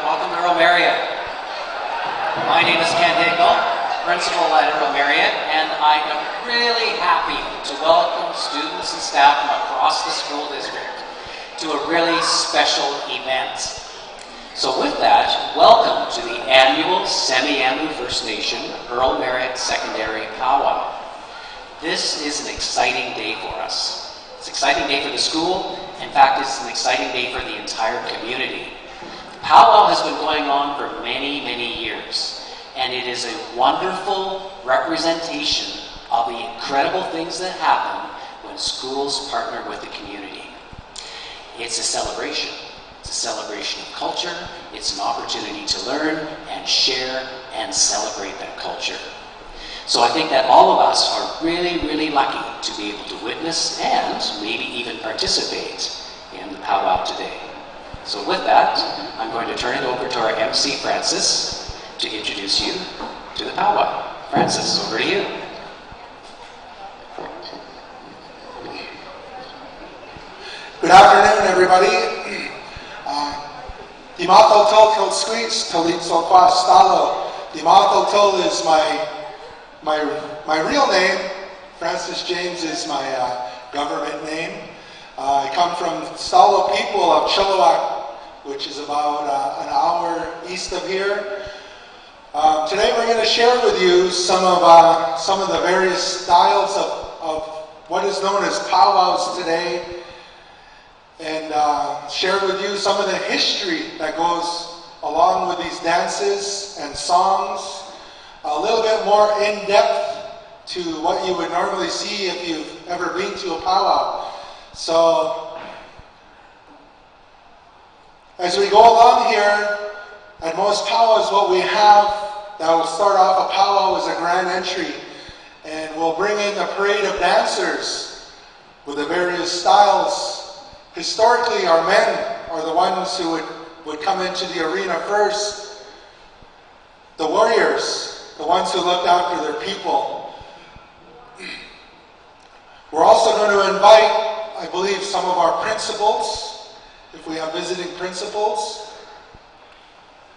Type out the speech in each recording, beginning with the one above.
Welcome to Earl Marriott. My name is Ken Hickle, principal at Earl Marriott, and I am really happy to welcome students and staff from across the school district to a really special event. So with that, welcome to the annual Semiahmoo First Nation Earl Marriott Secondary Pow Wow. This is an exciting day for us. It's an exciting day for the school. In fact, it's an exciting day for the entire community. Pow Wow has been going on for many, many years, and it is a wonderful representation of the incredible things that happen when schools partner with the community. It's a celebration. It's a celebration of culture. It's an opportunity to learn and share and celebrate that culture. So I think that all of us are really, really lucky to be able to witness and maybe even participate in the Pow Wow today. So with that, I'm going to turn it over to our MC, Francis, to introduce you to the Pow Wow. Francis, over to you. Good afternoon, everybody. Dimato tol squeeze, talitzo qua stalo. Dimato tol is my real name. Francis James is my government name. I come from Stalo people of Chilliwack, which is about an hour east of here. Today we're going to share with you some of the various styles of what is known as powwows today, and share with you some of the history that goes along with these dances and songs, a little bit more in-depth to what you would normally see if you've ever been to a powwow. So, as we go along here, at most powwows what we have that will start off a powwow is a grand entry, and we'll bring in a parade of dancers with the various styles. Historically, our men are the ones who would come into the arena first. The warriors, the ones who looked after their people. We're also going to invite, I believe, some of our principals, if we have visiting principals,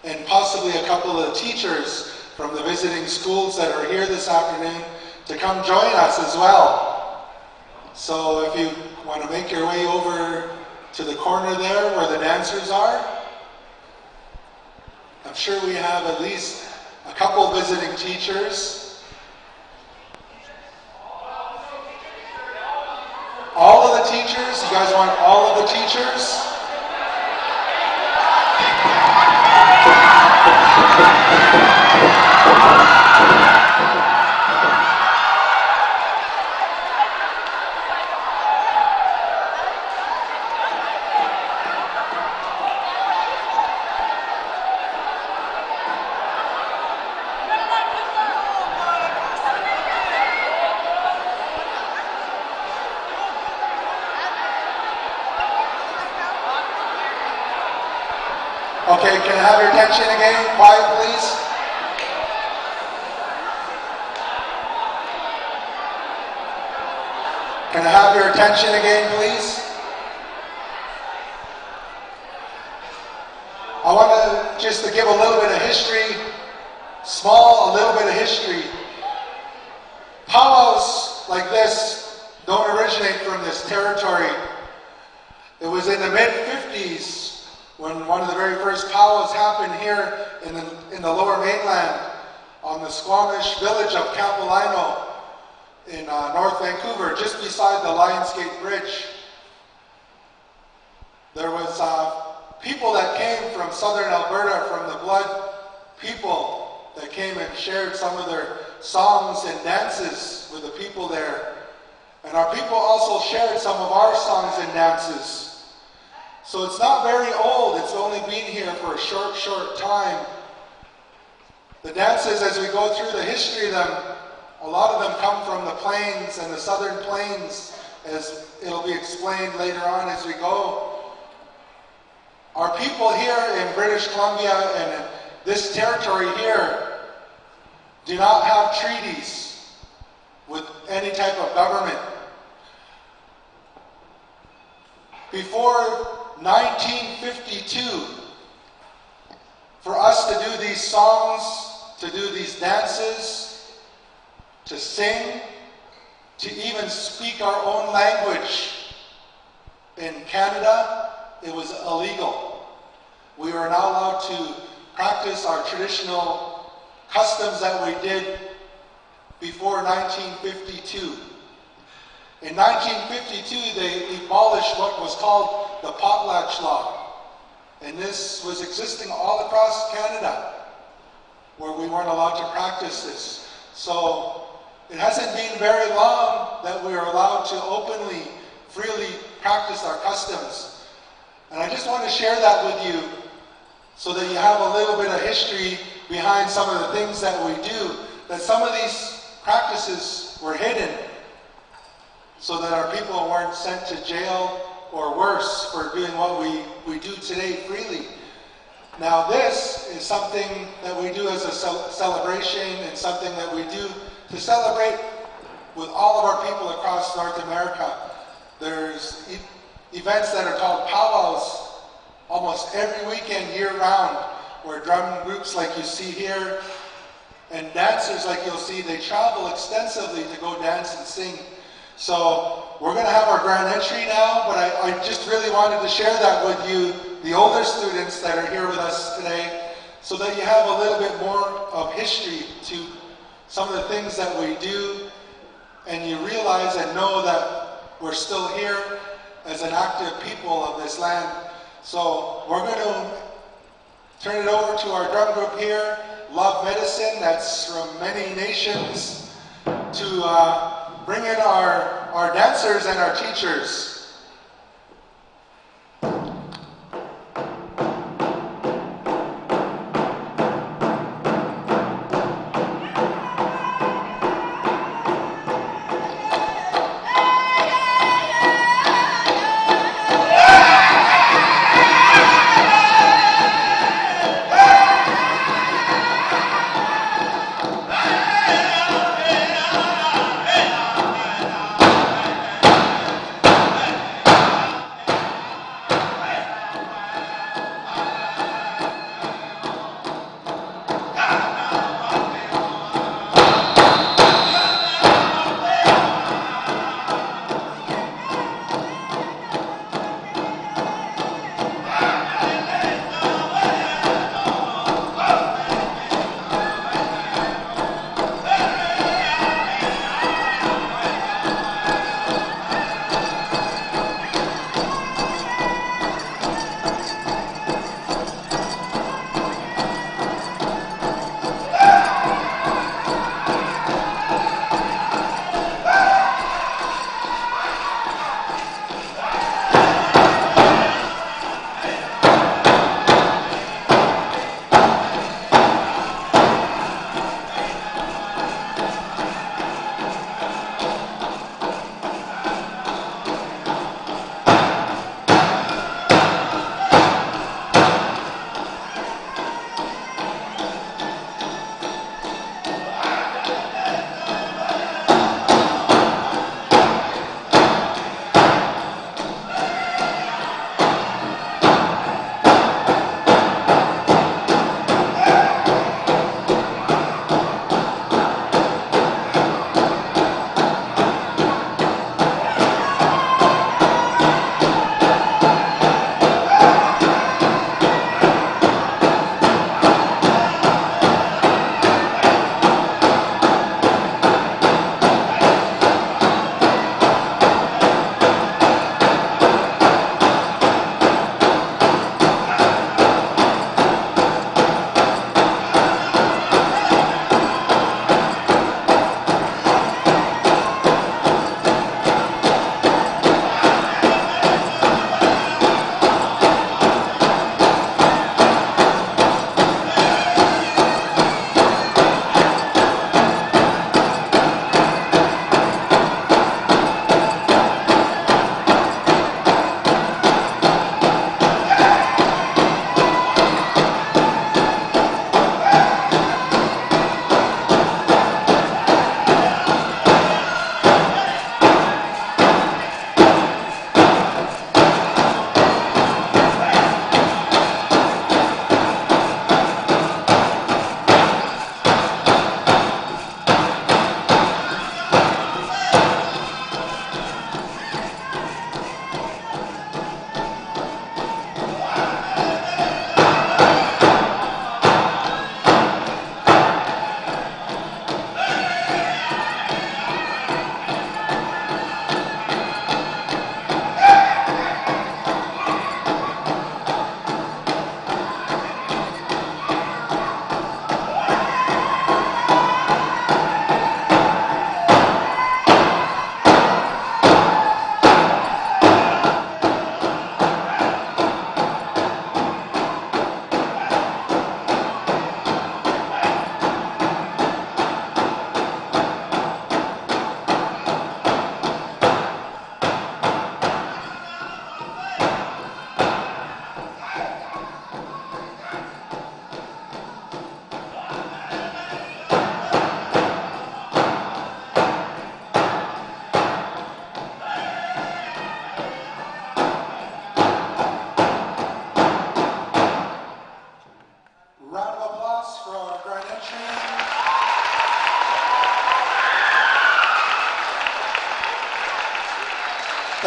and possibly a couple of teachers from the visiting schools that are here this afternoon to come join us as well. So if you want to make your way over to the corner there where the dancers are, I'm sure we have at least a couple visiting teachers. All of the teachers? You guys want all of the teachers? Okay, can I have your attention again? Quiet, please. Can I have your attention again, please? I want to just to give a little bit of history, a little bit of history. Powwows like this don't originate from this territory. It was in the mid-50s when one of the very first powwows happened here in the lower mainland on the Squamish village of Capilano in North Vancouver, just beside the Lionsgate Bridge. There was people that came from southern Alberta, from the Blood people, that came and shared some of their songs and dances with the people there. And our people also shared some of our songs and dances. So it's not very old, it's only been here for a short time. The dances, as we go through the history of them, a lot of them come from the plains and the southern plains, as it'll be explained later on as we go. Our people here in British Columbia and in this territory here do not have treaties with any type of government. Before 1952, for us to do these songs, to do these dances, to sing, to even speak our own language in Canada, it was illegal. We were not allowed to practice our traditional customs that we did before 1952. In 1952, they abolished what was called the potlatch law. And this was existing all across Canada, where we weren't allowed to practice this. So it hasn't been very long that we are allowed to openly, freely practice our customs. And I just want to share that with you so that you have a little bit of history behind some of the things that we do, that some of these practices were hidden so that our people weren't sent to jail or worse for doing what we do today freely. Now this is something that we do as a celebration and something that we do to celebrate with all of our people across North America. There's events that are called Pow Wows almost every weekend year-round, where drum groups like you see here and dancers like you'll see, they travel extensively to go dance and sing. So we're going to have our grand entry now, but I just really wanted to share that with you, the older students that are here with us today, so that you have a little bit more of history to some of the things that we do, and you realize and know that we're still here as an active people of this land. So we're going to turn it over to our drum group here, Love Medicine, that's from many nations, to bring in our dancers and our teachers.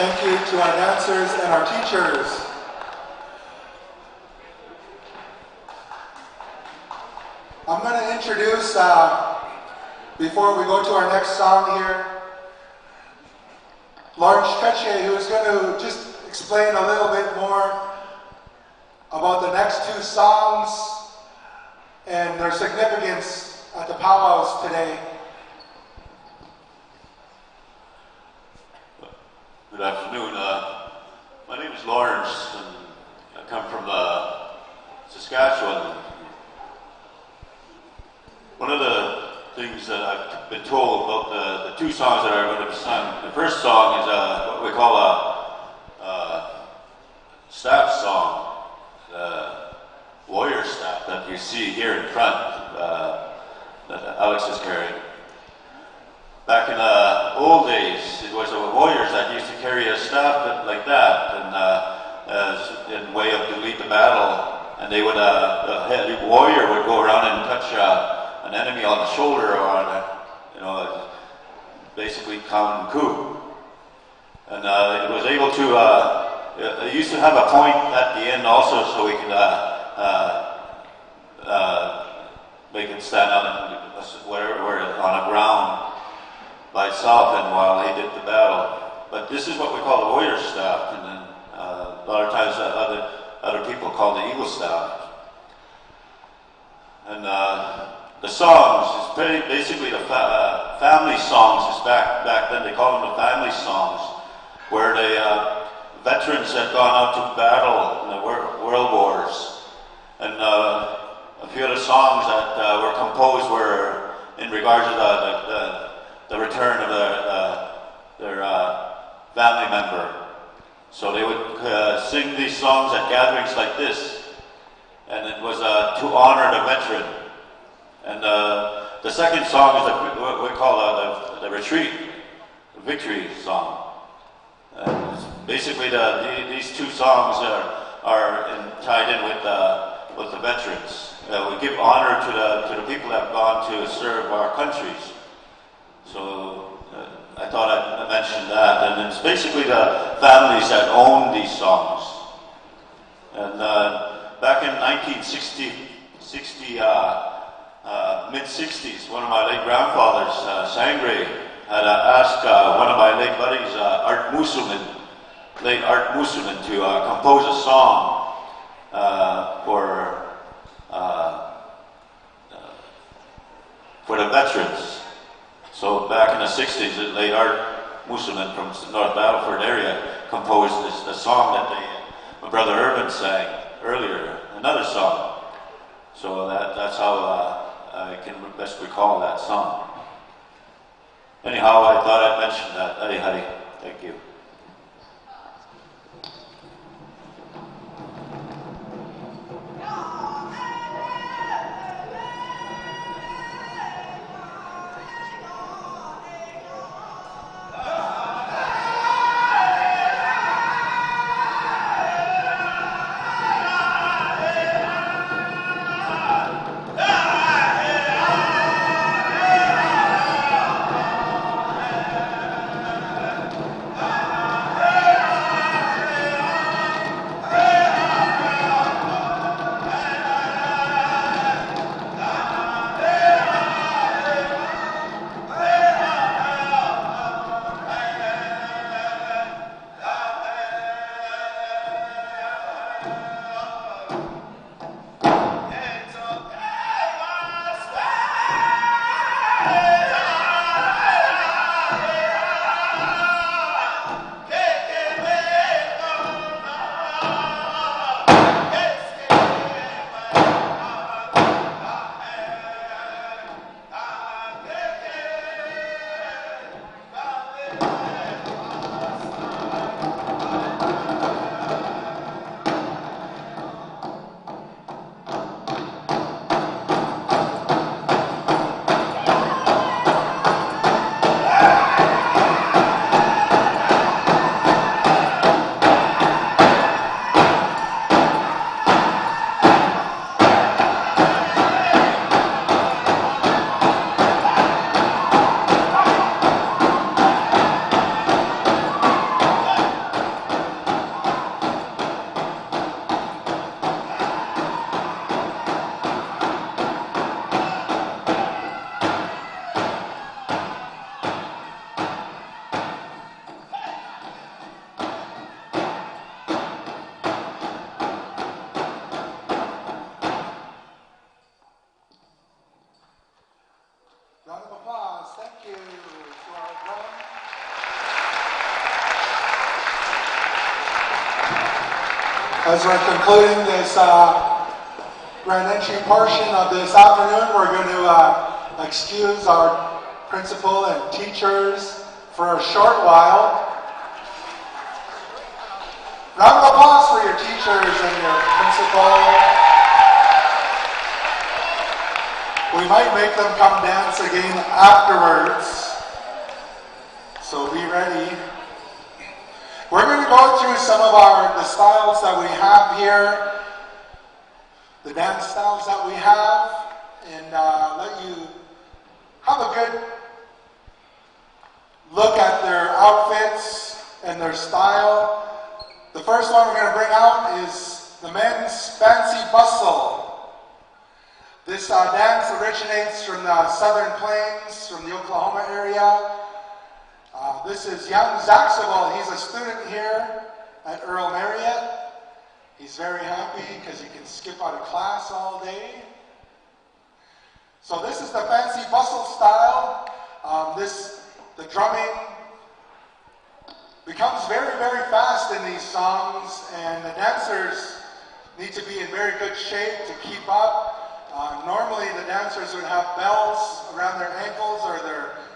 Thank you to our dancers and our teachers. I'm going to introduce, before we go to our next song here, Lauren Stretche, who is going to just explain a little bit more about the next two songs and their significance at the Pow Wows today. Good afternoon. My name is Lawrence, and I come from Saskatchewan. One of the things that I've been told about the two songs that are going to be sung, the first song is what we call a staff song, the warrior staff that you see here in front, that Alex is carrying. Back in the old days, it was the warriors that used to carry a staff like that, and as in way of to lead the battle. And they would, the head warrior would go around and touch an enemy on the shoulder, or on basically common coup. And it was able to. It used to have a point at the end also, so we could make it stand out where on the ground by itself, and while he did the battle. But this is what we call the warrior staff, and then a lot of times other people call the eagle staff. And the songs is basically the family songs. Is back then they called them the family songs, where the veterans had gone out to battle in the world wars, and a few of the songs that were composed were in regards to the return of their family member. So they would sing these songs at gatherings like this, and it was to honor the veteran. And the second song is what we call the retreat, the victory song. And basically, these two songs are tied in with the veterans. We give honor to the people that have gone to serve our countries. So I thought I'd mention that. And it's basically the families that own these songs. And back in 1960, mid-60s, one of my late grandfathers, Sangre, had asked one of my late buddies, late Art Musuman, to compose a song for the veterans. So back in the 60s, the late Art Musuman from the North Battleford area composed the song that my brother Irvin sang earlier, another song. So that's how I can best recall that song. Anyhow, I thought I'd mention that. Hey, thank you. As we're concluding this grand entry portion of this afternoon, we're going to excuse our principal and teachers for a short while. Round of applause for your teachers and your principal. We might make them come dance again afterwards, so be ready. We're going to go through some of the styles that we have here, the dance styles that we have, and let you have a good look at their outfits and their style. The first one we're going to bring out is the men's fancy bustle. This dance originates from the Southern Plains, from the Oklahoma area. This is young Zaxable. He's a student here at Earl Marriott. He's very happy because he can skip out of class all day. So this is the fancy bustle style. The drumming becomes very, very fast in these songs, and the dancers need to be in very good shape to keep up. Normally the dancers would have bells around their ankles or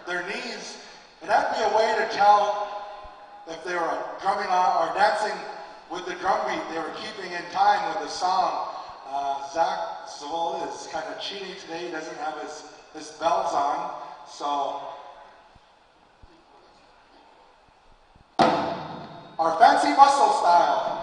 their knees. And that'd be a way to tell if they were drumming or dancing with the drum beat. They were keeping in time with the song. Zach Zoll is kind of cheating today. He doesn't have his bells on. So our fancy bustle style.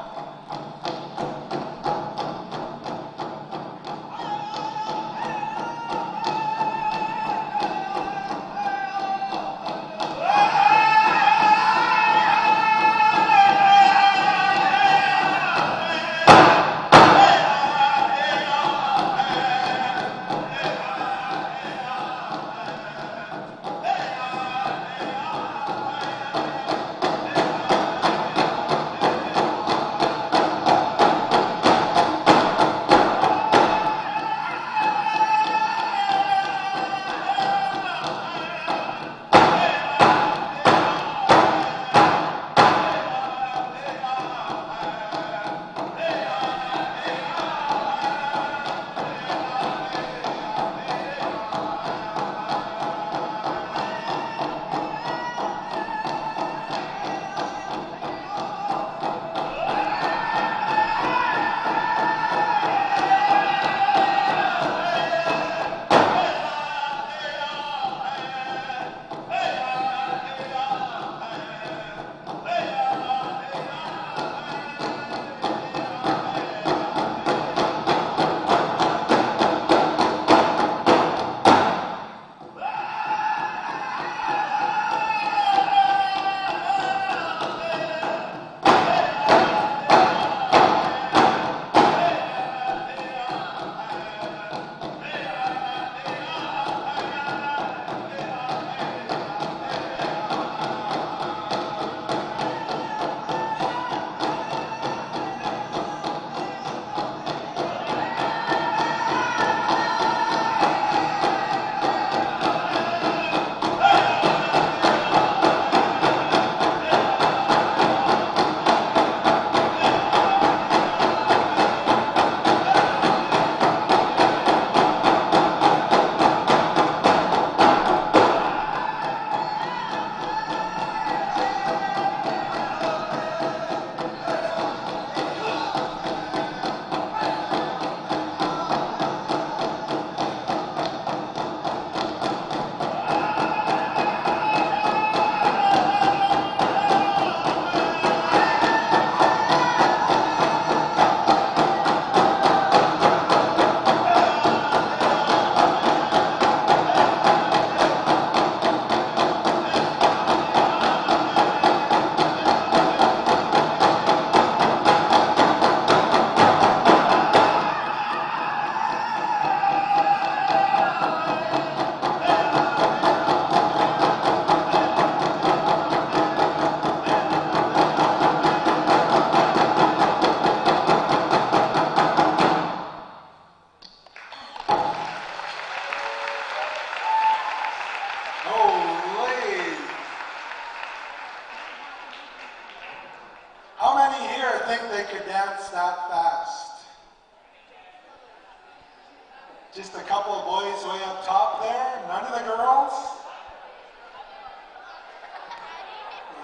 Just a couple of boys way up top there. None of the girls?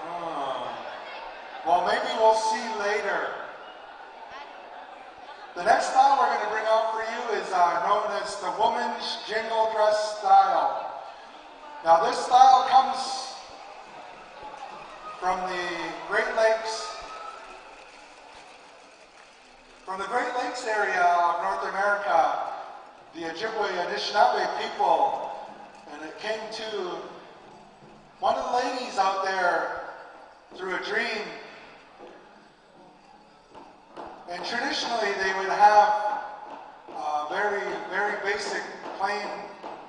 Oh. Well, maybe we'll see later. The next style we're going to bring out for you is known as the woman's jingle dress style. Now this style comes from the Great Lakes. From the Great Lakes area of North America, the Ojibwe Anishinaabe people, and it came to one of the ladies out there through a dream. And traditionally they would have very, very basic plain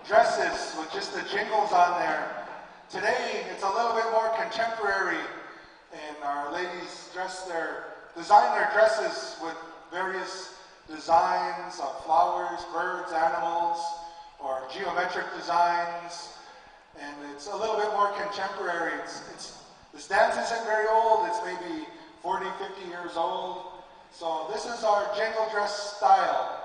dresses with just the jingles on there. Today it's a little bit more contemporary, and our ladies design their dresses with various designs of flowers, birds, animals, or geometric designs, and it's a little bit more contemporary. This dance isn't very old, it's maybe 40, 50 years old. So this is our jingle dress style.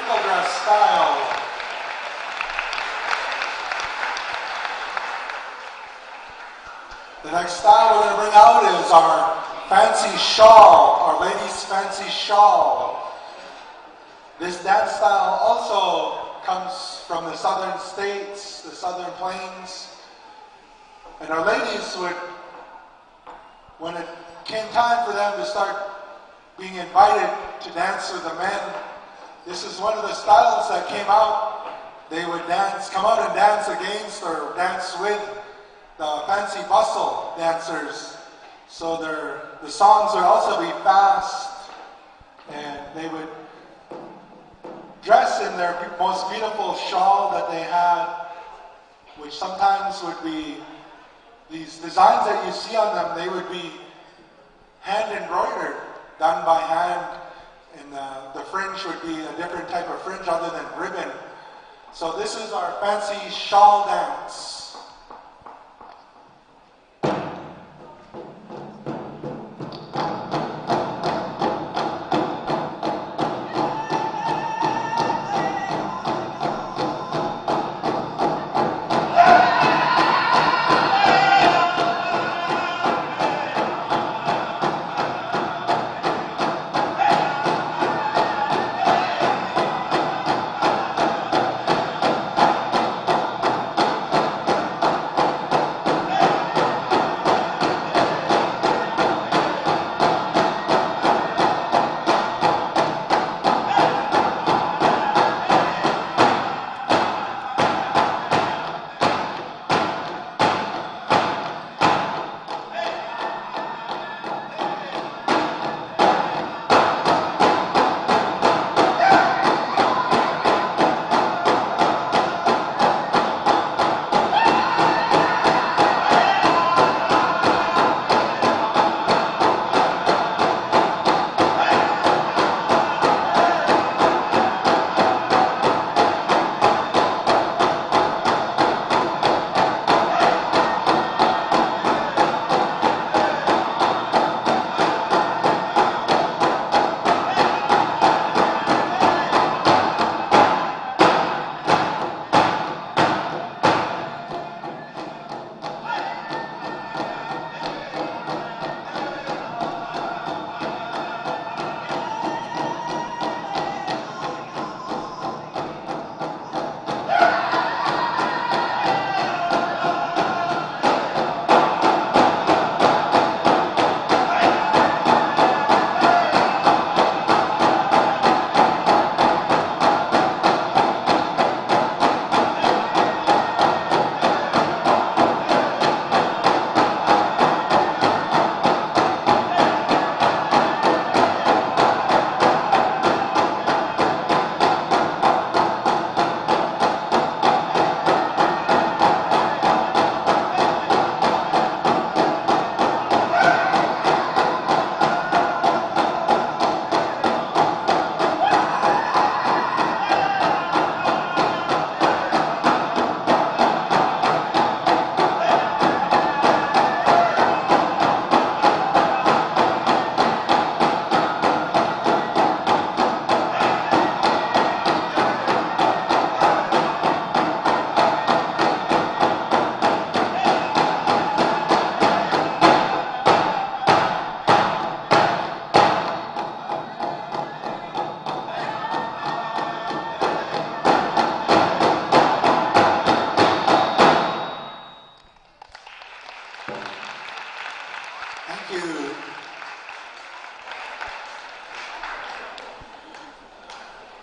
typical dress style. The next style we're going to bring out is our fancy shawl, Our Lady's fancy shawl. This dance style also comes from the southern states, the southern plains. And our ladies would, when it came time for them to start being invited to dance with the men, this is one of the styles that came out. They would come out and dance against or dance with the fancy bustle dancers. So the songs would also be fast, and they would dress in their most beautiful shawl that they had, which sometimes would be these designs that you see on them. They would be hand embroidered, done by hand, and the fringe would be a different type of fringe other than ribbon. So this is our fancy shawl dance.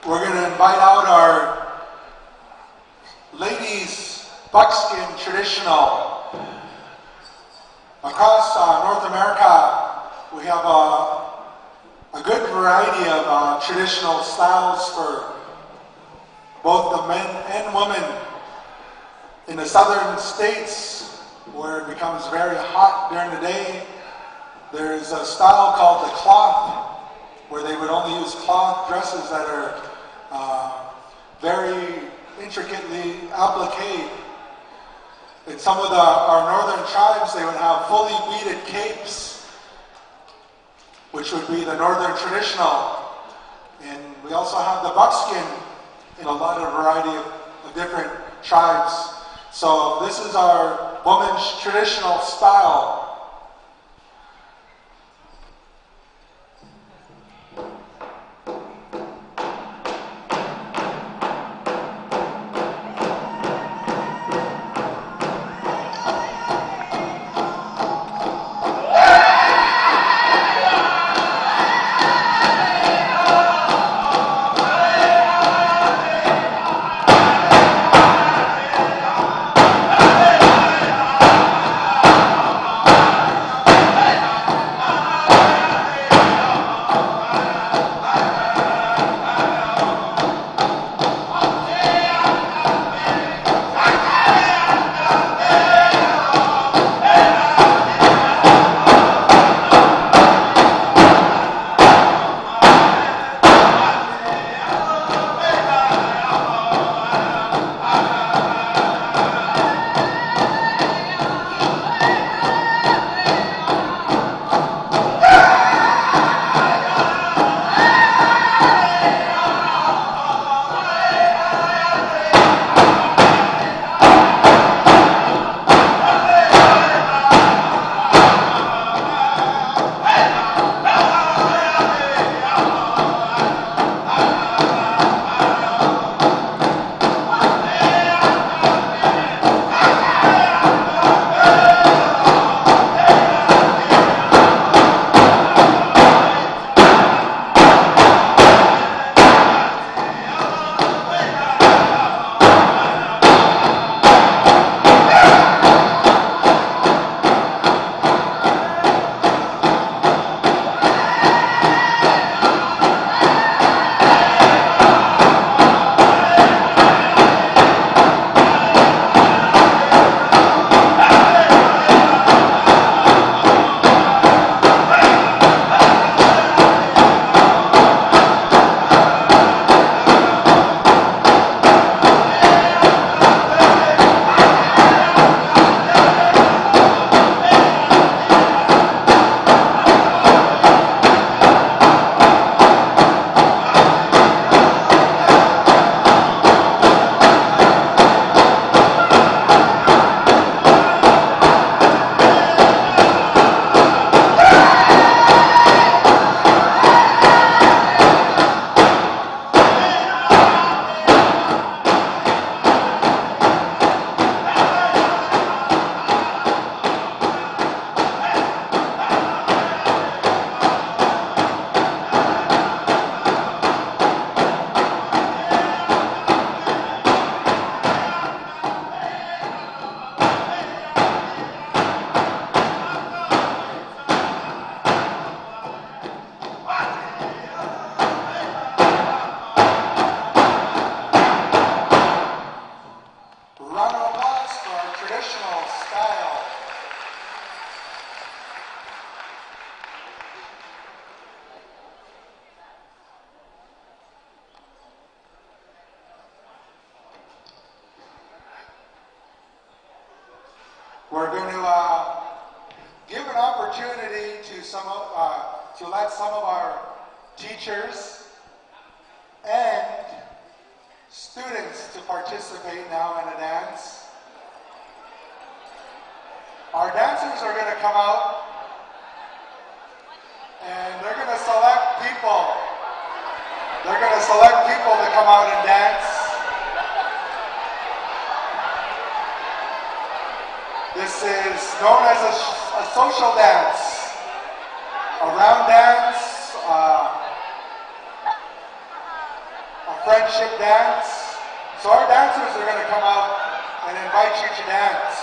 We're going to invite out our ladies buckskin traditional. Across North America, we have a good variety of traditional styles for both the men and women. In the southern states, where it becomes very hot during the day, there's a style called the cloth, where they would only use cloth dresses that are very intricately appliqued. In some of our northern tribes, they would have fully beaded capes, which would be the northern traditional. And we also have the buckskin in a lot of variety of different tribes. So this is our woman's traditional style. We're going to give an opportunity to let some of our teachers and students to participate now in a dance. Our dancers are going to come out and they're going to select people. They're going to select people to come out and dance. This is known as a social dance, a round dance, a friendship dance. So our dancers are going to come out and invite you to dance.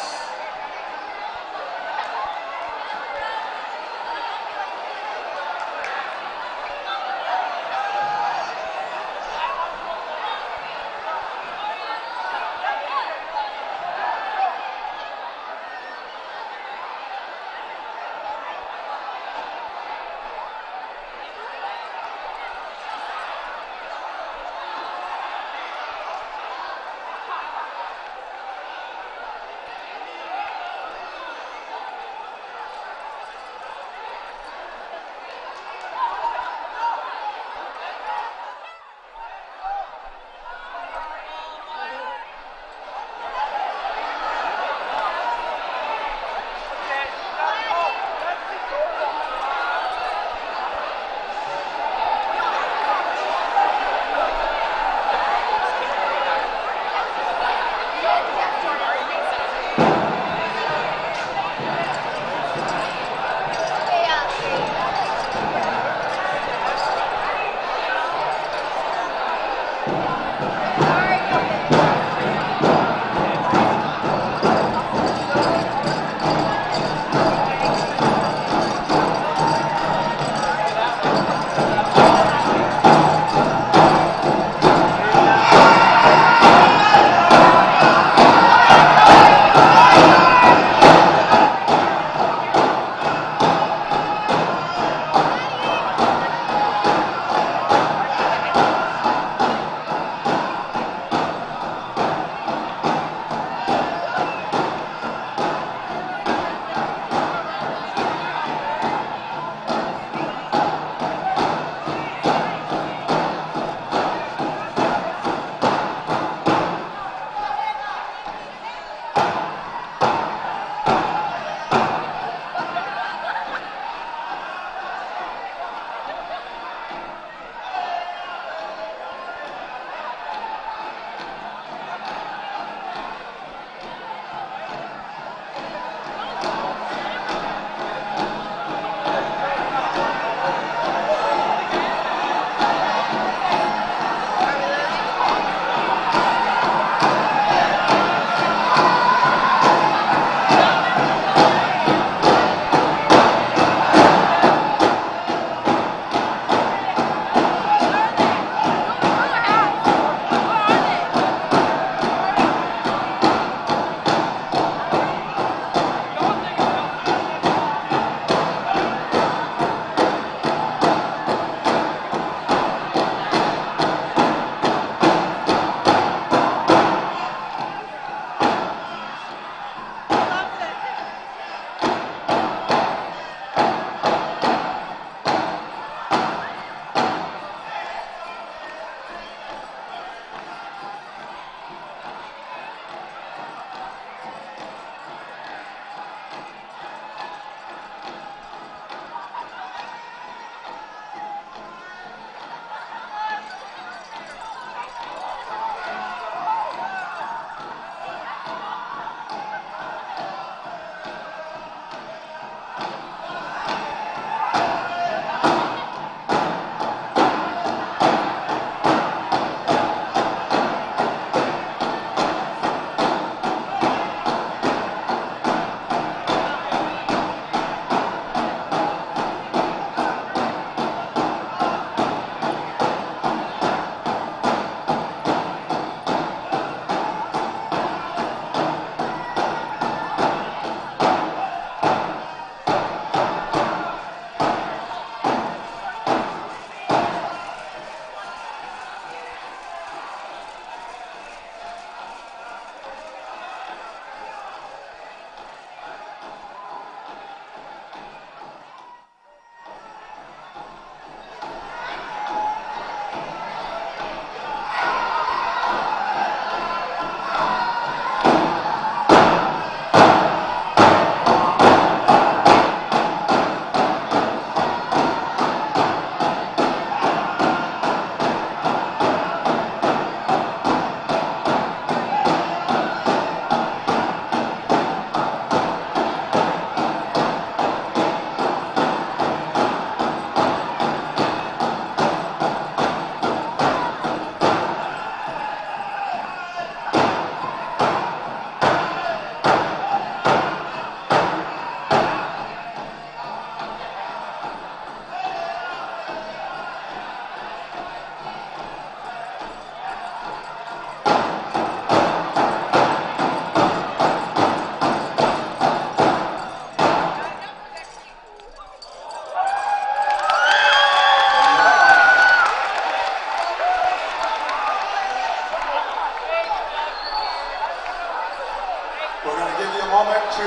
going to give you a moment to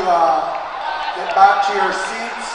get back to your seats.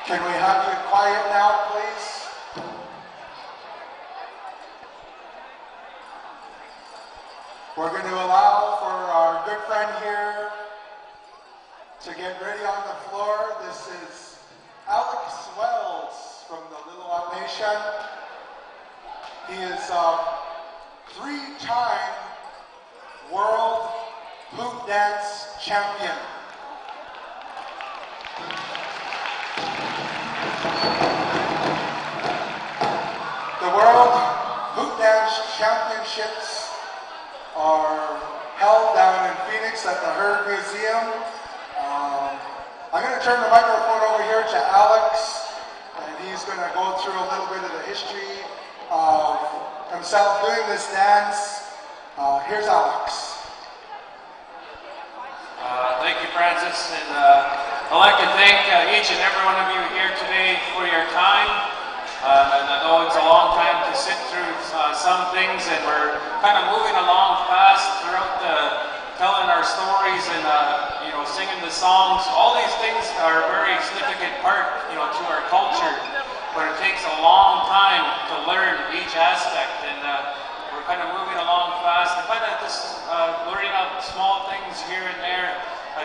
Can we have you quiet now, please? We're going to allow for our good friend here to get ready on the floor. This is Alex Wells from the Little Out Nation. He is a three-time world hoop dance champion. The World Hoop Dance Championships are held down in Phoenix at the Herd Museum. I'm going to turn the microphone over here to Alex, and he's going to go through a little bit of the history of himself doing this dance. Here's Alex. Thank you, Francis, and I'd like to thank each and every one of you here today for your time. And I know it's a long time to sit through some things, and we're kind of moving along fast throughout telling our stories and singing the songs. All these things are a very significant part, to our culture, but it takes a long time to learn each aspect, and we're kind of moving along fast, and kind of just learning out small things here and there,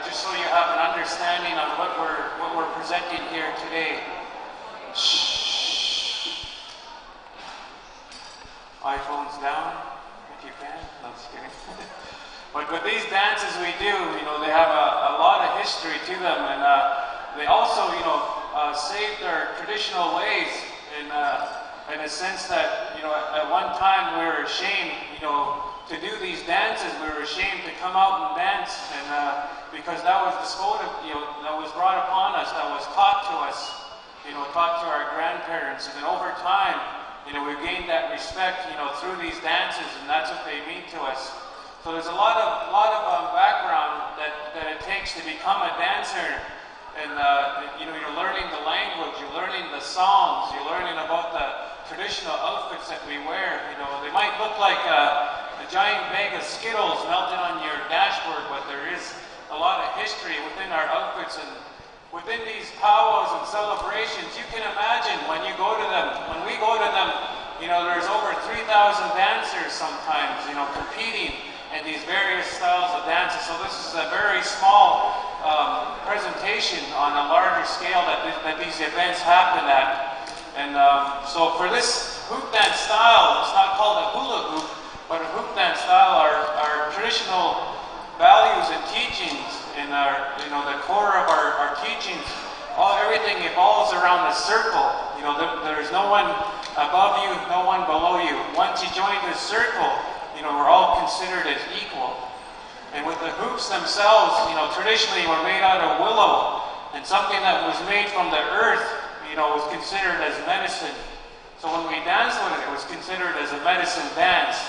just so you have an understanding of what we're presenting here today. iPhones down, if you can. No, just kidding. But with these dances we do, they have a lot of history to them, and they also, saved our traditional ways in a sense that, at one time we were ashamed, to do these dances. We were ashamed to come out and dance, and because that was the sport of, that was brought upon us, that was taught to us, taught to our grandparents, and then over time, we've gained that respect, through these dances, and that's what they mean to us. So there's a lot of background that it takes to become a dancer, and you're learning the language, you're learning the songs, you're learning about the traditional outfits that we wear. They might look like a giant bag of Skittles melted on your dashboard, but there is a lot of history within our outfits, and within these powwows and celebrations, you can imagine when you go to them, when we go to them, there's over 3,000 dancers sometimes, competing in these various styles of dances. So this is a very small presentation on a larger scale that these events happen at. And so for this hoop dance style, it's not called a hula hoop, but a hoop dance style are traditional values and teachings, and the core of our teachings, everything evolves around a circle. There's no one above you, no one below you. Once you join the circle, we're all considered as equal. And with the hoops themselves, traditionally were made out of willow, and something that was made from the earth, was considered as medicine. So when we danced with it, it was considered as a medicine dance.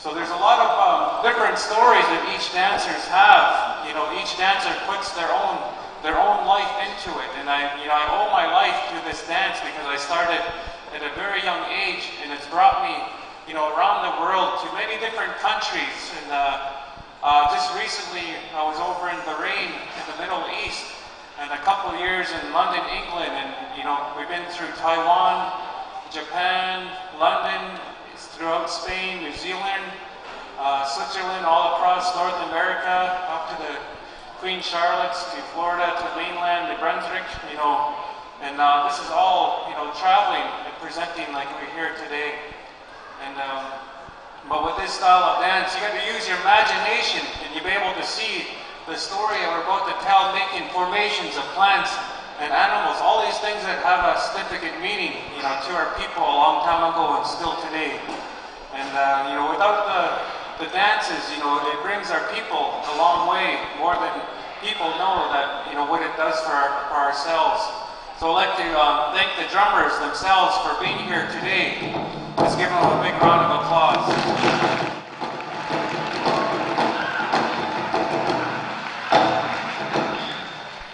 So there's a lot of different stories that each dancers have. Each dancer puts their own life into it, and I owe my life to this dance because I started at a very young age, and it's brought me, around the world to many different countries. And just recently, I was over in Bahrain in the Middle East, and a couple years in London, England, and we've been through Taiwan, Japan, London, throughout Spain, New Zealand, Switzerland, all across North America, up to the Queen Charlotte's, to Florida, to mainland, New Brunswick, and this is all, traveling and presenting like we're here today. And but with this style of dance, you got to use your imagination, and you'll be able to see the story that we're about to tell, making formations of plants and animals, all these things that have a significant meaning, to our people a long time ago and still today. And without the dances, it brings our people a long way, more than people know that, you know, what it does for ourselves. So I'd like to thank the drummers themselves for being here today. Let's give them a big round of applause.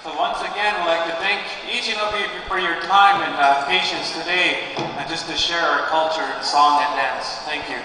So once again, we'd like to thank each and every of you for your time and patience today, and just to share our culture in song and dance. Thank you.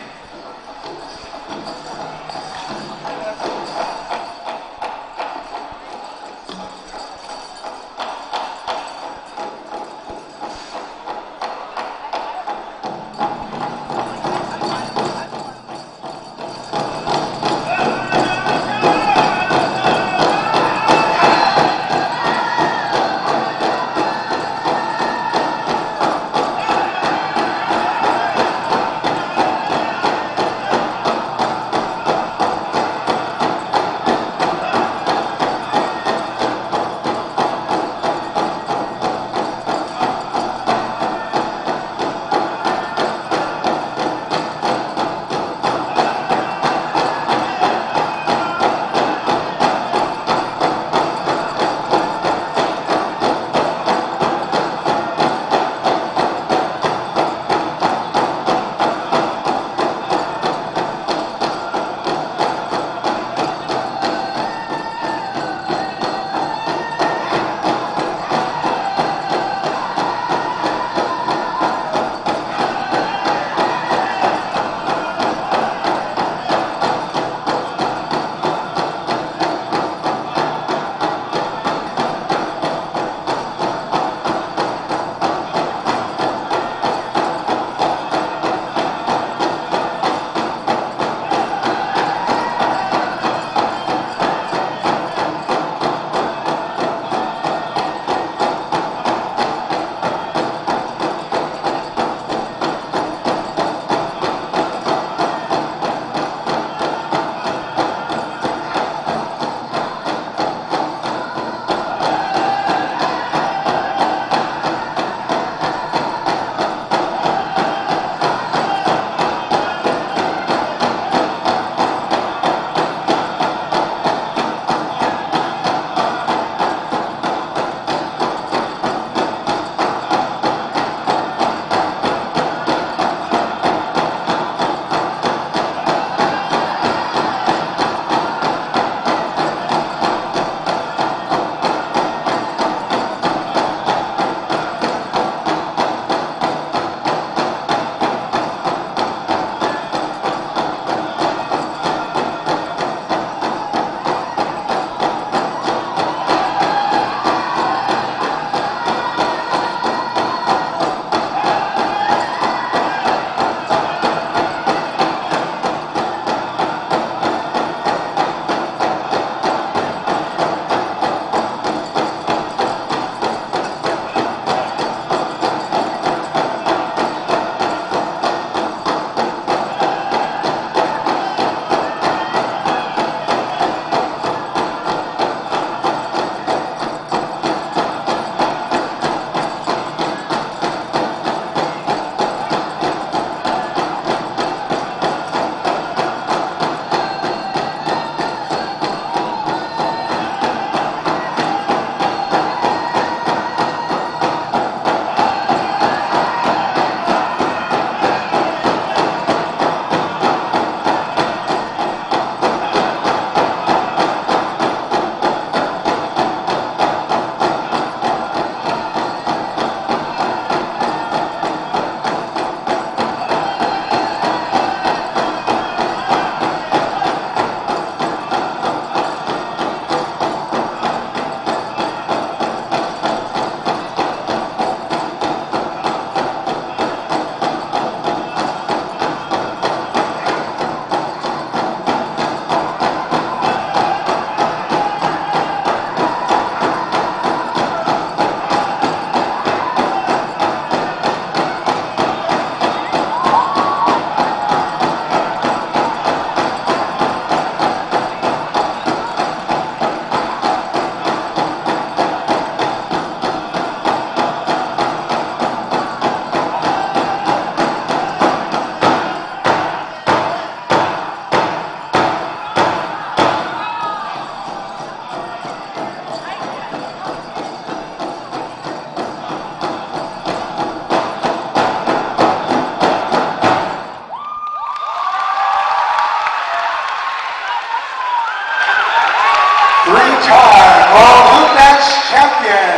two-time World Hoop Dance Champion,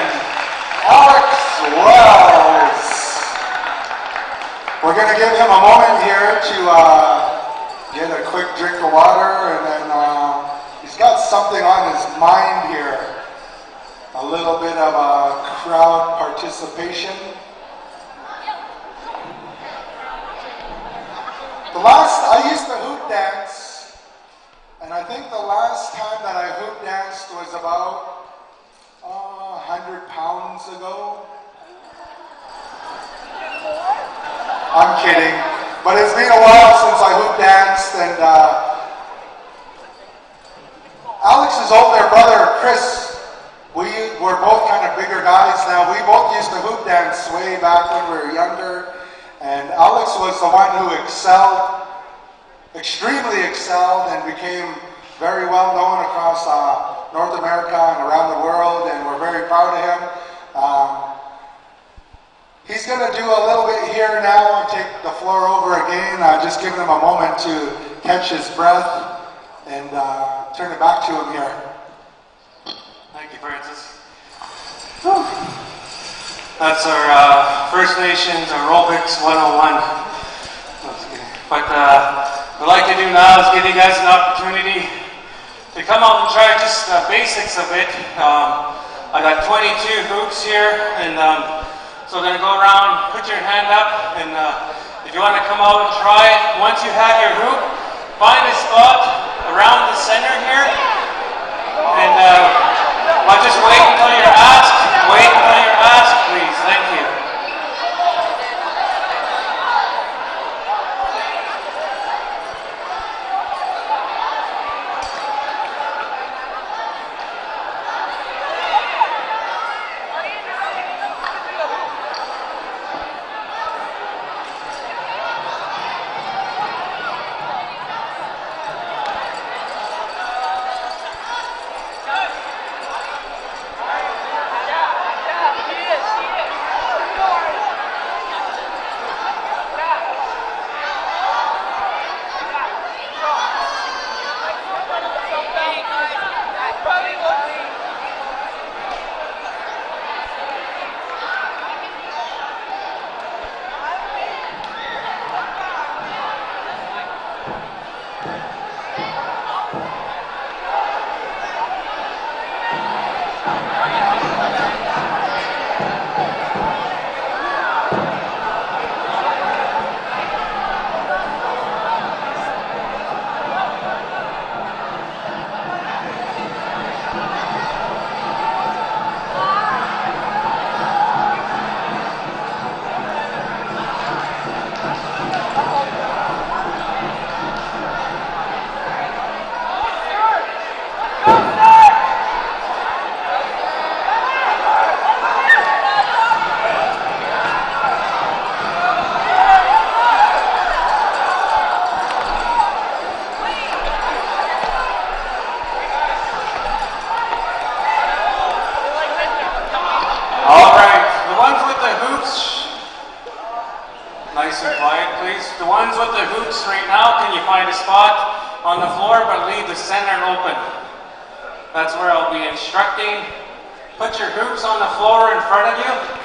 Alex Wells. We're going to give him a moment here to get a quick drink of water, and then he's got something on his mind here. A little bit of crowd participation. I used to hoop dance, and I think the last time that I hoop danced was about 100 pounds ago. I'm kidding, but it's been a while since I hoop danced, and Alex's older brother, Chris, we're both kind of bigger guys now. We both used to hoop dance way back when we were younger, and Alex was the one who extremely excelled, and became very well known across North America and around the world, and we're very proud of him. He's going to do a little bit here now and take the floor over again. Just giving him a moment to catch his breath and turn it back to him here. Thank you, Francis. Whew. That's our First Nations Aerobics 101. But what I'd like to do now is give you guys an opportunity to come out and try just the basics of it. I got 22 hoops here, and so we're going to go around, put your hand up, and if you want to come out and try it, once you have your hoop, find a spot around the center here, and just wait until you're asked. Wait until you're asked, please. Thank you. The ones with the hoops right now, can you find a spot on the floor but leave the center open? That's where I'll be instructing. Put your hoops on the floor in front of you.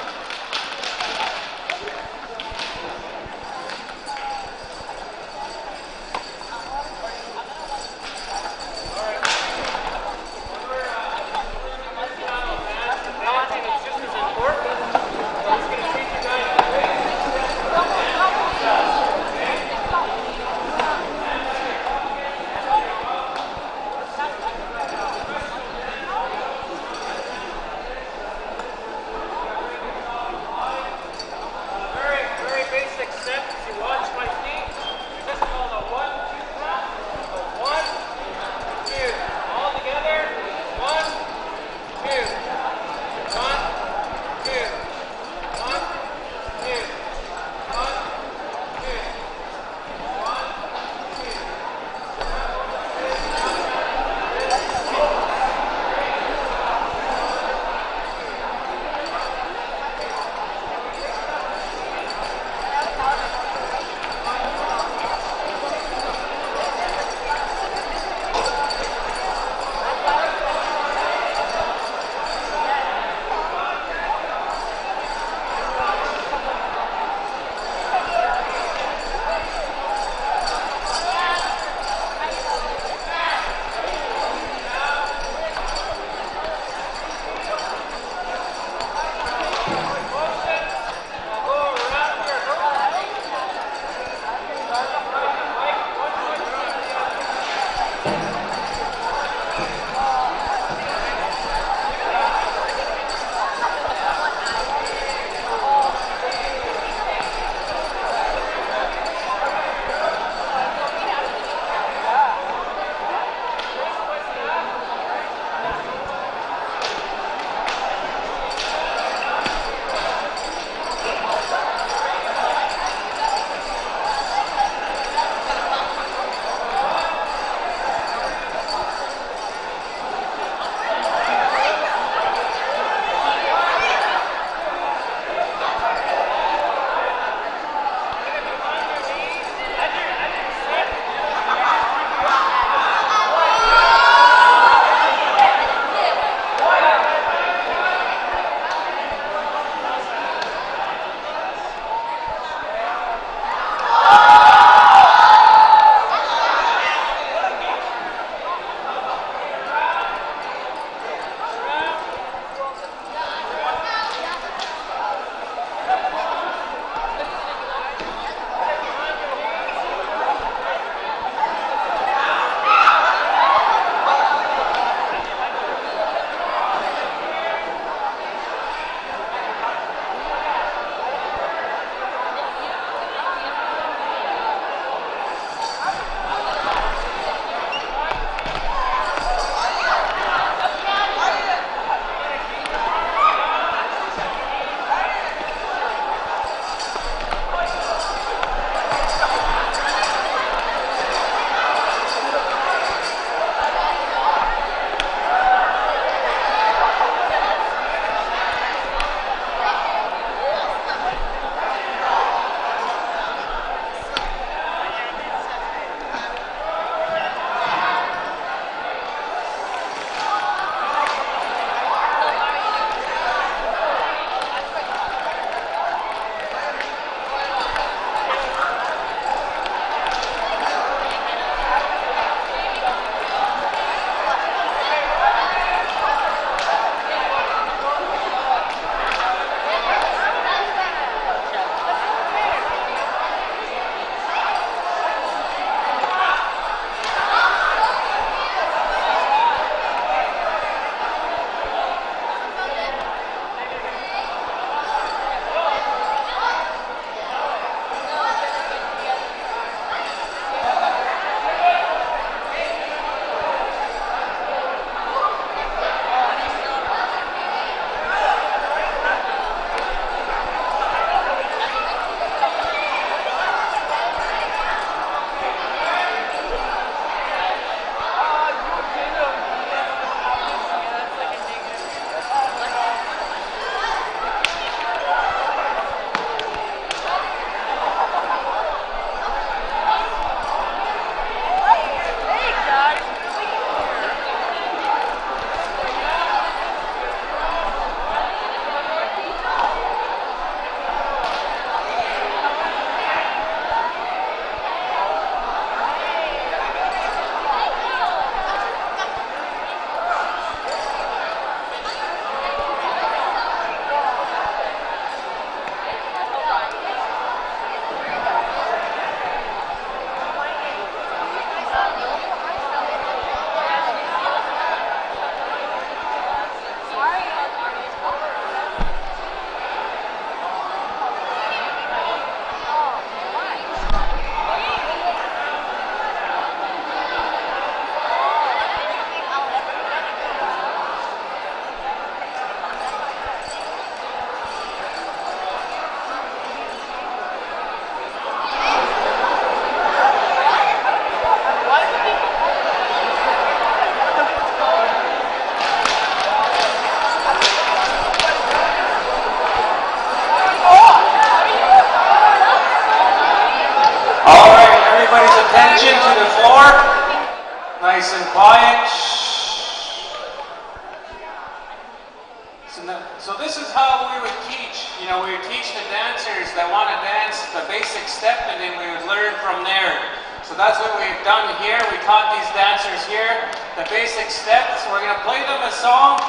we would teach the dancers that want to dance the basic step, and then we would learn from there. So that's what we've done here. We taught these dancers here the basic steps. We're going to play them a song,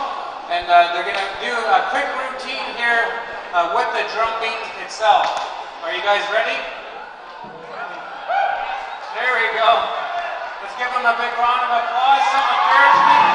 and they're going to do a quick routine here with the drum beat itself. Are you guys ready? There we go. Let's give them a big round of applause, some encouragement.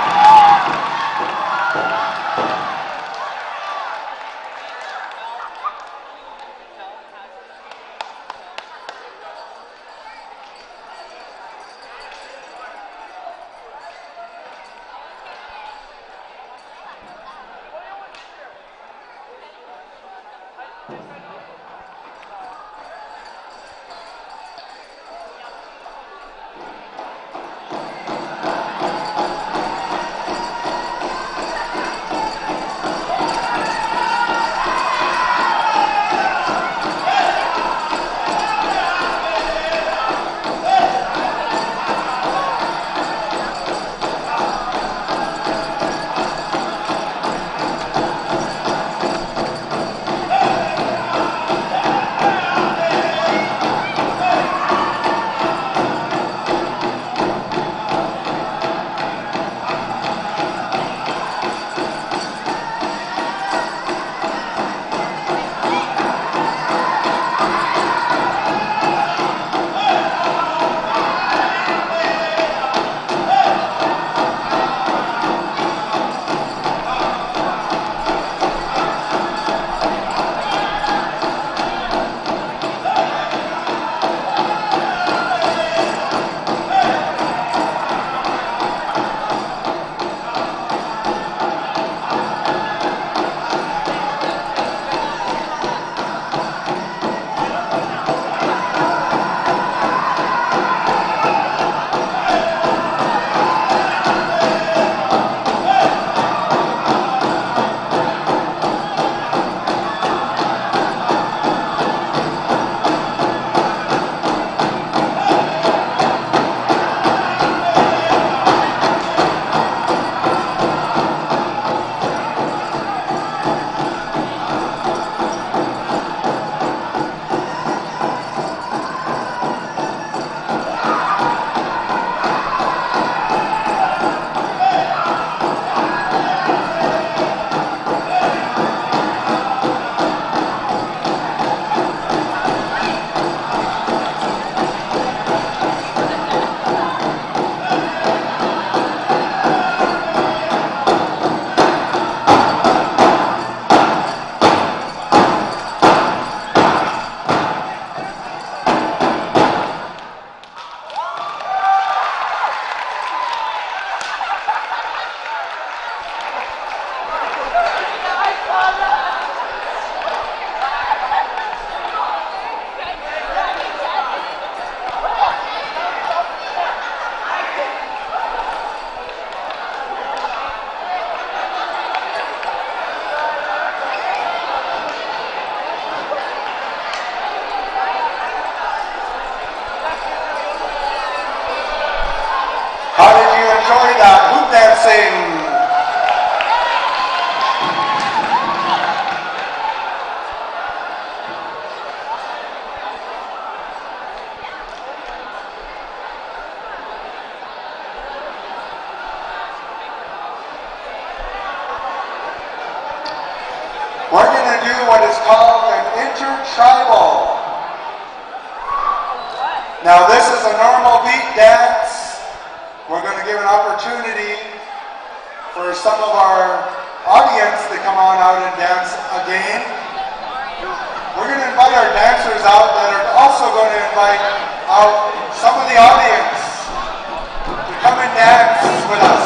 dancing. We're going to do what is called an intertribal. Now this is a normal beat dance. We're going to give an opportunity for some of our audience to come on out and dance again. We're going to invite our dancers out that are also going to invite out some of the audience to come and dance with us.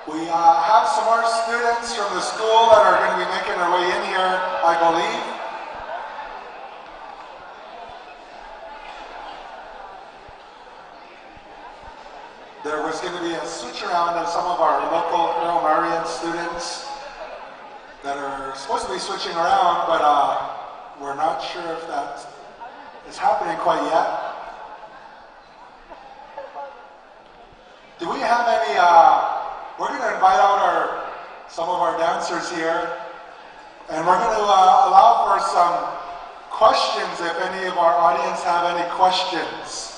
We have some more students from the school that are going to be making their way in here, I believe. There was going to be a switch around of some of our local Earl Marriott students that are supposed to be switching around, but we're not sure if that is happening quite yet. Do we have any, we're going to invite out some of our dancers here, and we're going to allow for some questions if any of our audience have any questions.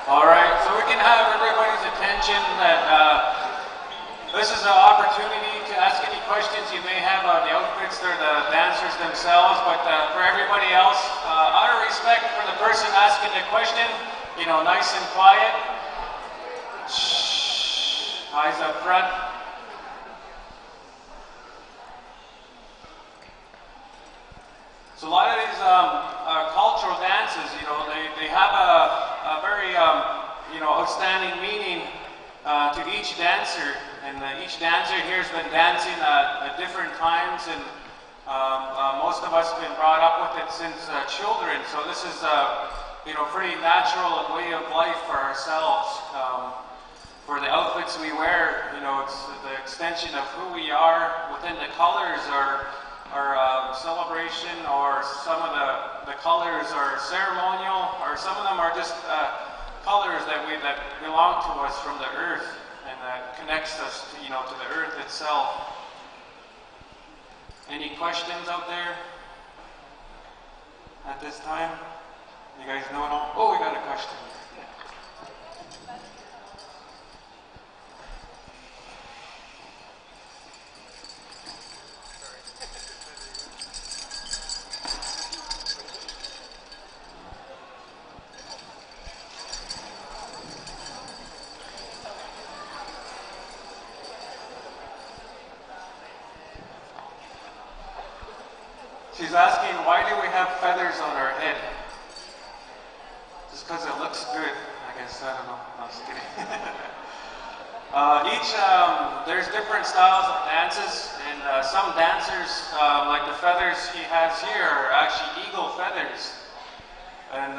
All right, so we can have everybody's attention that this is an opportunity to ask any questions you may have on the outfits or the dancers themselves, but for everybody else, out of respect for the person asking the question, you know, nice and quiet. Shh, eyes up front. So a lot of these cultural dances, you know, they have a very, you know, outstanding meaning to each dancer. And each dancer here has been dancing at different times, and most of us have been brought up with it since children. So this is, you know, pretty natural way of life for ourselves. For the outfits we wear, you know, it's the extension of who we are within the colors or celebration, or some of the colors are ceremonial, or some of them are just colors that belong to us from the earth, and that connects us, you know, to the earth itself. Any questions out there at this time? You guys know it all? Oh, we got a question. She's asking, why do we have feathers on our head? Just because it looks good, I guess. I don't know. No, just kidding. There's different styles of dances, and some dancers, like the feathers he has here, are actually eagle feathers. And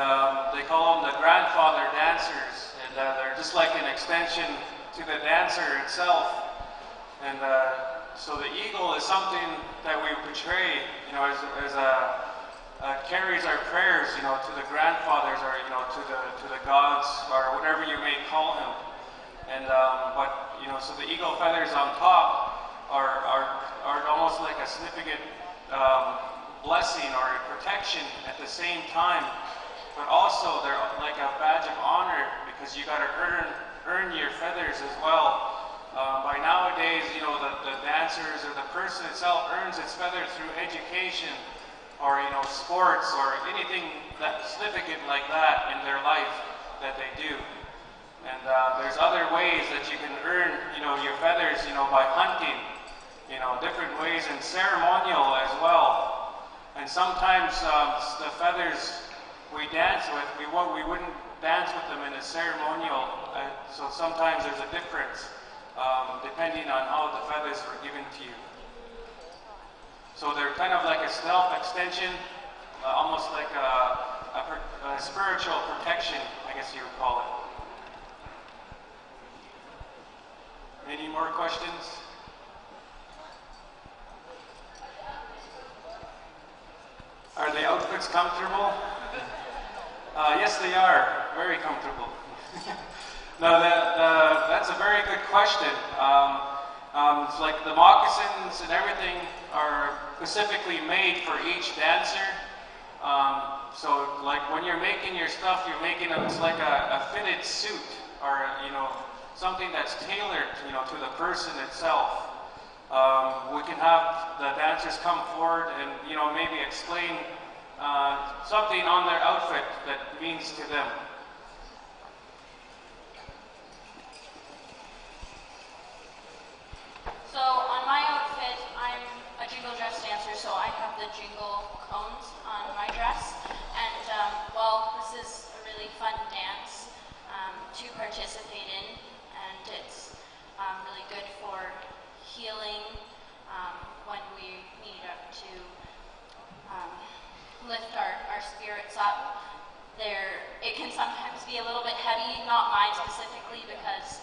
they call them the grandfather dancers, and they're just like an extension to the dancer itself. And so the eagle is something that we portray, you know, as carries our prayers, you know, to the grandfathers, or, you know, to the gods, or whatever you may call him. And but, you know, so the eagle feathers on top are almost like a significant blessing or a protection at the same time. But also they're like a badge of honor, because you got to earn your feathers as well. By nowadays, you know, the dancers or the person itself earns its feather through education, or, you know, sports, or anything that's significant like that in their life that they do. And there's other ways that you can earn, you know, your feathers, you know, by hunting, you know, different ways, and ceremonial as well. And sometimes the feathers we dance with, we wouldn't dance with them in a ceremonial. So sometimes there's a difference. Depending on how the feathers were given to you. So they're kind of like a stealth extension, almost like a spiritual protection, I guess you would call it. Any more questions? Are the outfits comfortable? Yes, they are. Very comfortable. No, that's a very good question. It's like the moccasins and everything are specifically made for each dancer. So like when you're making your stuff, you're making it, it's like a fitted suit, or, you know, something that's tailored, you know, to the person itself. We can have the dancers come forward and, you know, maybe explain something on their outfit that means to them. So on my outfit, I'm a jingle dress dancer, so I have the jingle cones on my dress. And well, this is a really fun dance to participate in, and it's really good for healing when we need to lift our spirits up. It can sometimes be a little bit heavy, not mine specifically because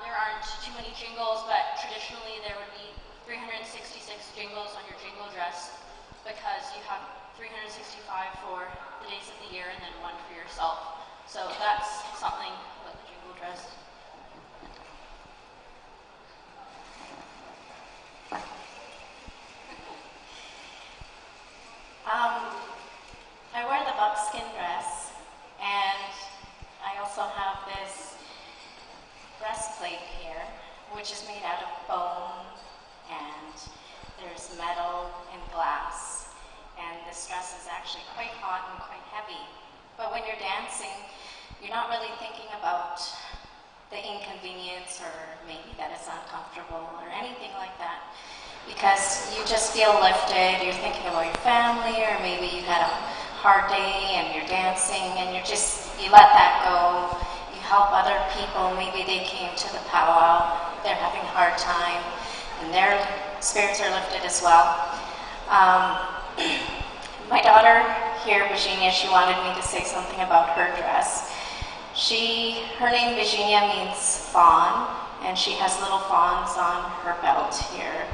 there aren't too many jingles, but traditionally there would be 366 jingles on your jingle dress because you have 365 for the days of the year and then one for yourself. So that's something with the jingle dress. I wear the buckskin dress, and I also have this breastplate here, which is made out of bone, and there's metal and glass, and this dress is actually quite hot and quite heavy. But when you're dancing, you're not really thinking about the inconvenience or maybe that it's uncomfortable or anything like that, because you just feel lifted. You're thinking about your family, or maybe you had a hard day and you're dancing and you let that go. You help other people. Maybe they came to the powwow, they're having a hard time, and their spirits are lifted as well. My daughter here, Virginia, she wanted me to say something about her dress. Her name Virginia means fawn, and she has little fawns on her belt here.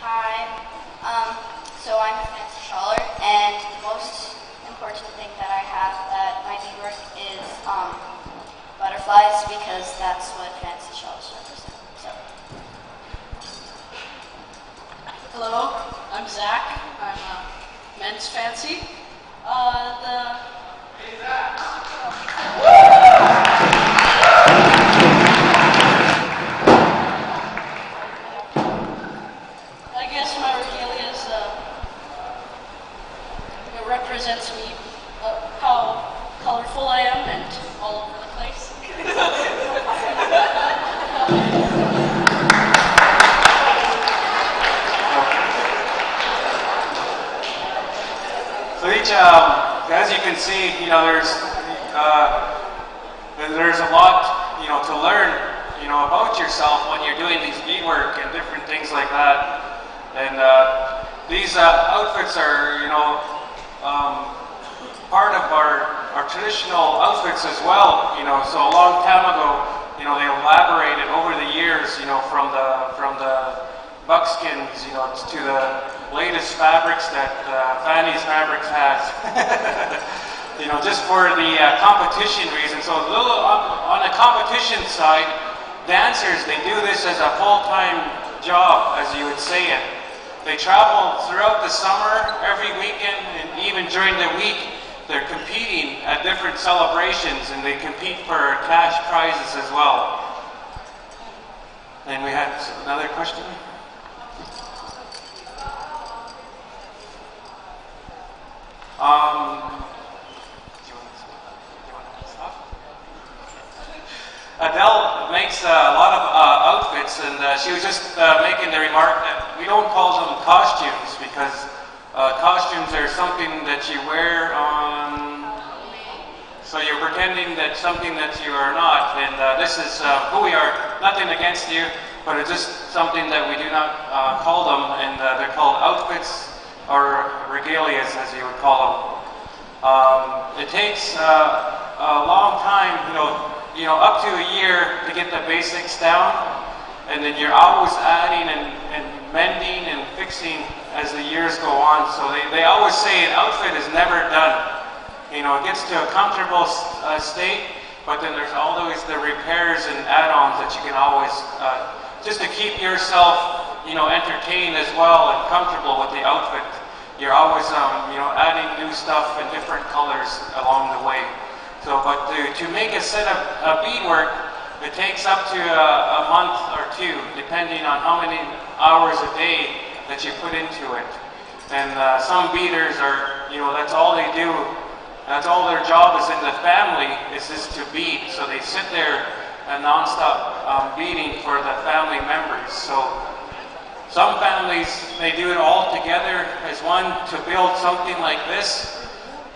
Hi, so I'm a fancy shaller, and the most important thing that I have at my beadwork is butterflies, because that's what fancy shawls represent. So, hello, I'm Zach. I'm a men's fancy. I guess my regalia is, it represents me, how colorful I am and all over the place. So each, as you can see, there's a lot, to learn, about yourself when you're doing these beadwork and different things like that. And these outfits are, part of our traditional outfits as well. So a long time ago, they elaborated over the years, from the buckskins, to the latest fabrics that Fanny's Fabrics has. Just for the competition reason. So a little on the competition side, dancers, they do this as a full-time job, as you would say it. They travel throughout the summer, every weekend, and even during the week, they're competing at different celebrations, and they compete for cash prizes as well. And we had another question. Adele makes a lot of outfits, and she was just making the remark that we don't call them costumes because costumes are something that you wear on, so you're pretending that something that you are not, and this is who we are. Nothing against you, but it's just something that we do not call them, and they're called outfits or regalias, as you would call them. It takes a long time, up to a year to get the basics down, and then you're always adding and mending and fixing as the years go on. So they always say an outfit is never done. It gets to a comfortable state, but then there's always the repairs and add-ons that you can always, just to keep yourself, entertained as well and comfortable with the outfit. You're always, adding new stuff in different colors along the way. So, but to make a set of beadwork, it takes up to a month or two, depending on how many hours a day that you put into it. And some beaders are, that's all they do, That's all their job is in the family, is just to beat. So they sit there and non-stop beating for the family members. So some families, they do it all together as one to build something like this.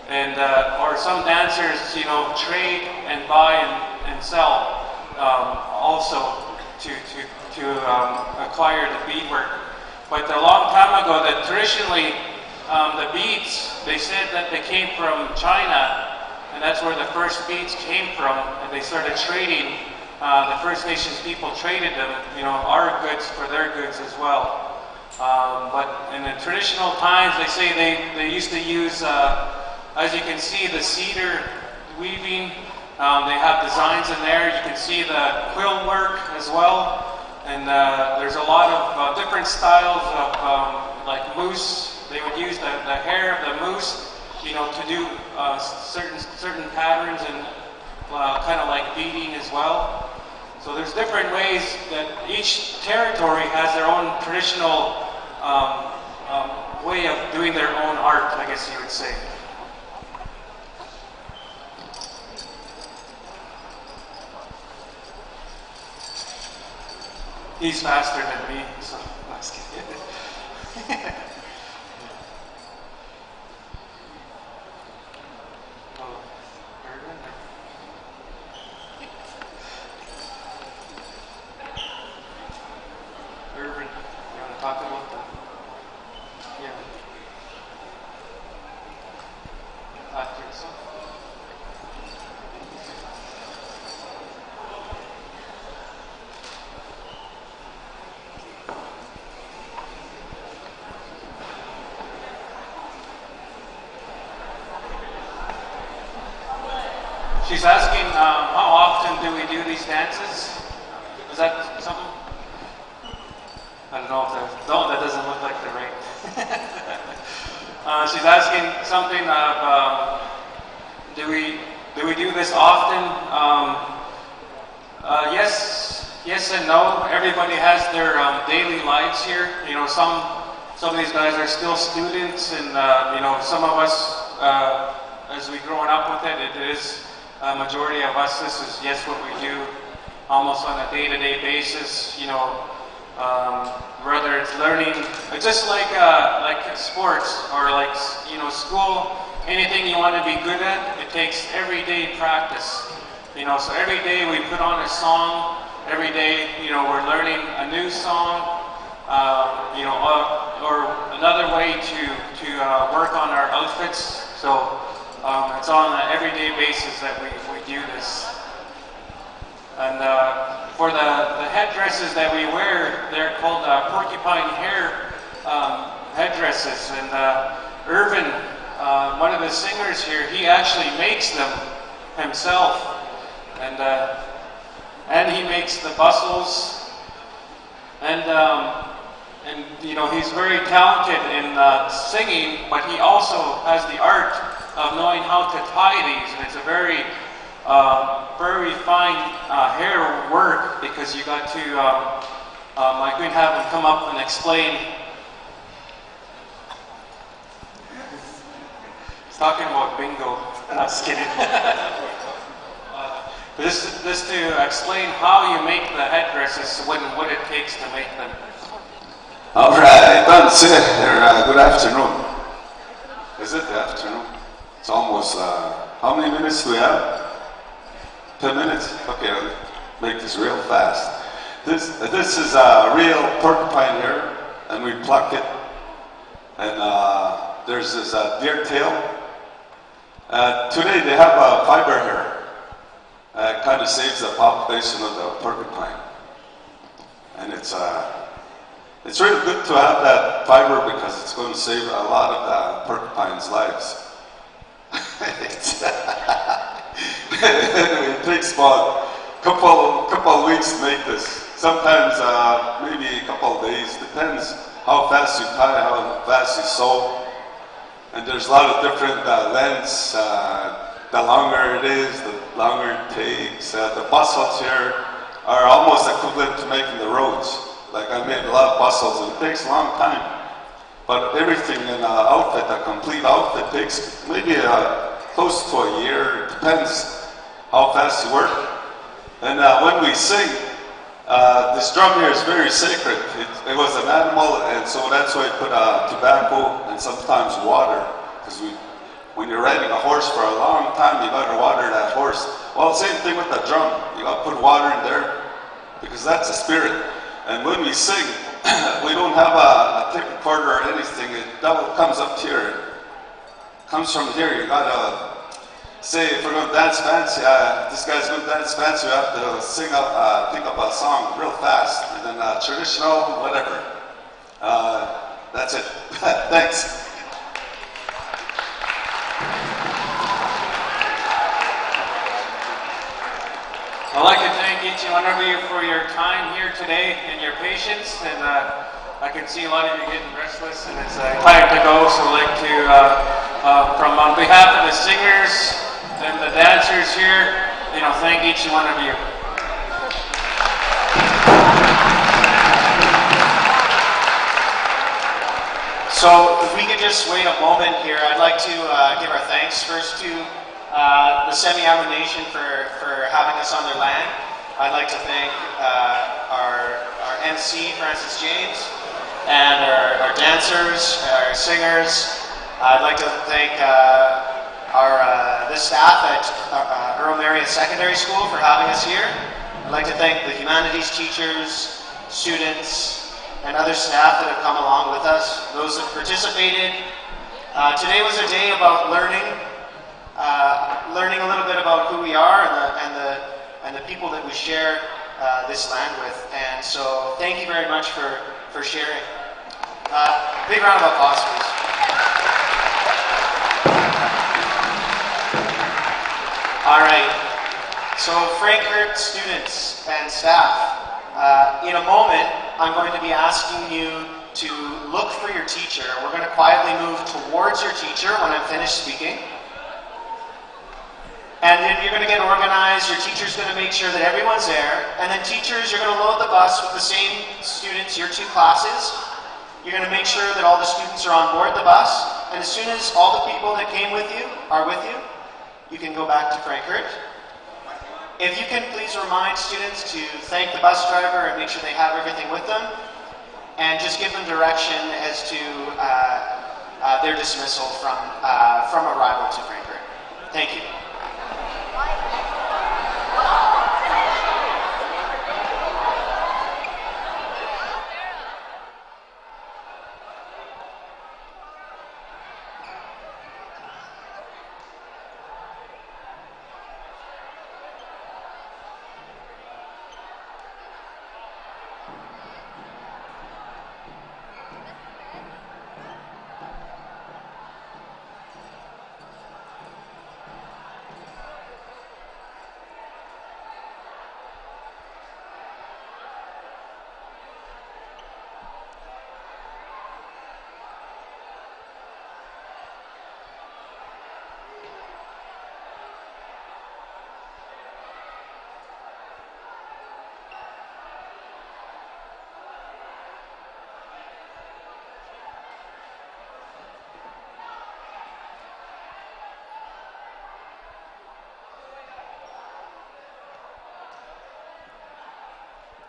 And or some dancers, you know, trade and buy and sell also to acquire the beadwork. But a long time ago, that traditionally the beads, they said that they came from China, and that's where the first beads came from. And they started trading. The First Nations people traded them, you know, our goods for their goods as well. But in the traditional times, they say they used to use, as you can see, the cedar weaving. They have designs in there. You can see the quill work as well. And there's a lot of different styles of like moose. They would use the hair of the moose, you know, to do certain patterns and kind of like beading as well. So there's different ways that each territory has their own traditional way of doing their own art, I guess you would say. He's faster than me, so let's get it. Irvin, you want to talk about that? Yeah. After yourself. She's asking how often do we do these dances? Is that something? I don't know if that, no, that doesn't look like the right. She's asking something of, do we do this often? Yes and no. Everybody has their daily lives here. You know, some of these guys are still students, and you know, some of us, as we growing up with it, it is a majority of us. This is what we do almost on a day-to-day basis. You know. Whether it's learning, it's just like sports or like, you know, school, anything you want to be good at, it takes everyday practice. You know, so every day we put on a song, every day, you know, we're learning a new song, you know, or another way to work on our outfits. So it's on an everyday basis that we do this. And for the headdresses that we wear, they're called porcupine hair headdresses. And Irvin, one of the singers here, he actually makes them himself. And he makes the bustles. And you know, he's very talented in singing, but he also has the art of knowing how to tie these. And it's a very fine hair work, because you got to, I could have him come up and explain. He's talking about bingo. I'm just kidding. This to explain how you make the headdresses, what it takes to make them. All right, that's it. Good afternoon. Is it the afternoon? It's almost, how many minutes do we have? 10 minutes? Okay, I'll make this real fast. This is real porcupine hair, and we pluck it. And there's this deer tail. Today they have fiber hair. It kind of saves the population of the porcupine. And it's really good to have that fiber, because it's going to save a lot of the porcupine's lives. Anyway, it takes about a couple of weeks to make this. Sometimes maybe a couple of days. Depends how fast you tie, how fast you sew. And there's a lot of different lengths. The longer it is, the longer it takes. The bustles here are almost equivalent to making the roads. Like, I made a lot of bustles, and it takes a long time. But everything in an outfit, a complete outfit, takes maybe close to a year. It depends how fast you work. And when we sing, this drum here is very sacred. It was an animal, and so that's why I put tobacco and sometimes water. Because when you're riding a horse for a long time, you got to water that horse. Well, same thing with the drum. You got to put water in there because that's the spirit. And when we sing, we don't have a tape recorder or anything. It double comes up here. Comes from here. You got to say, if we're going to dance fancy, this guy's going to dance fancy, we have to sing up, think up a song real fast, and then traditional, whatever. That's it. Thanks. I'd like to thank each and one of you for your time here today and your patience. And I can see a lot of you getting restless, and it's time to go. So I'd like to, on behalf of the singers and the dancers here, thank each and one of you. So if we could just wait a moment here, I'd like to give our thanks first to the Semiahmoo Nation for having us on their land. I'd like to thank our MC, Francis James, and our dancers, our singers. I'd like to thank the staff at Earl Marriott Secondary School for having us here. I'd like to thank the humanities teachers, students, and other staff that have come along with us, those that participated. Today was a day about learning a little bit about who we are and the people that we share this land with. And so thank you very much for sharing. Big round of applause, please. All right, so Frankfurt students and staff, in a moment, I'm going to be asking you to look for your teacher. We're going to quietly move towards your teacher when I'm finished speaking. And then you're going to get organized, your teacher's going to make sure that everyone's there, and then teachers, you're going to load the bus with the same students, your two classes. You're going to make sure that all the students are on board the bus, and as soon as all the people that came with you are with you, you can go back to Frankfurt. If you can please remind students to thank the bus driver and make sure they have everything with them, and just give them direction as to their dismissal from arrival to Frankfurt. Thank you.